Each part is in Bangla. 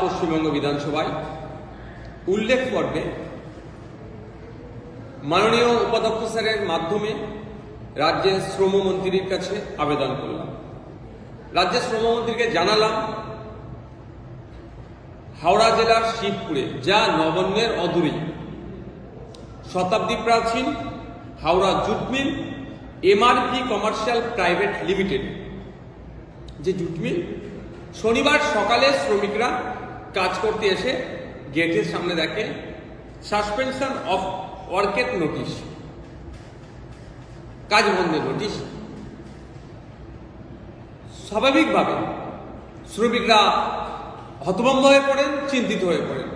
পশ্চিমবঙ্গ বিধানসভায় উল্লেখ পর্বে মাননীয় উপাধ্যক্ষ স্যারের মাধ্যমে রাজ্যের শ্রমমন্ত্রীর কাছে আবেদন করলাম। রাজ্যের শ্রমমন্ত্রীকে জানালাম হাওড়া জেলার শিবপুরে, যা নবান্নের অদূরেই, শতাব্দী প্রাচীন Howrah jute mill MRP commercial private limited, যে জুট মিল, শনিবার সকালে শ্রমিকরা কাজ করতে এসে গেটের সামনে দেখে সাসপেনশন অফ ওয়ার্কের নোটিশ, কাজ বন্ধের নোটিশ। স্বাভাবিকভাবে শ্রমিকরা হতভম্ব হয়ে পড়েন, চিন্তিত হয়ে পড়েন।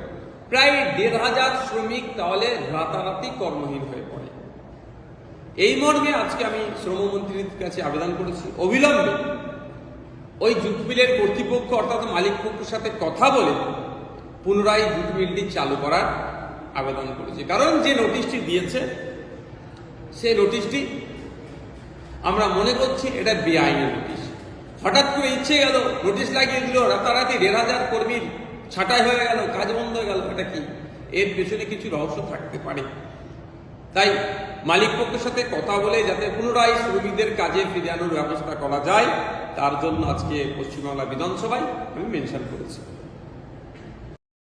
প্রায় ১,৫০০ শ্রমিক তাহলে রাতারাতি কর্মহীন হয়ে পড়ে। এই মর্মে আজকে আমি শ্রমমন্ত্রীর কাছে আবেদন করেছি, অবিলম্বে ওই জুট মিলের কর্তৃপক্ষ অর্থাৎ মালিক পক্ষের সাথে কথা বলে পুনরায় জুট মিলটি চালু করার আবেদন করেছি। কারণ যে নোটিশটি দিয়েছে সেই নোটিশটি আমরা মনে করছি এটা বেআইনি নোটিশ। হঠাৎ করে ইচ্ছে গেল নোটিশ লাগিয়ে দিল, রাতারাতি ১,৫০০ কর্মীর ছাঁটাই হয়ে গেল, কাজ বন্ধ হয়ে গেল। এটা কি? এর পেছনে কিছু রহস্য থাকতে পারে। তাই মালিক পক্ষের সাথে কথা বলে যাতে পুনরায় শ্রমিকদের কাজে ফিরে আনার ব্যবস্থা করা যায়, তার জন্য আজকে পশ্চিমবাংলা বিধানসভায় আমি মেনশন করেছি।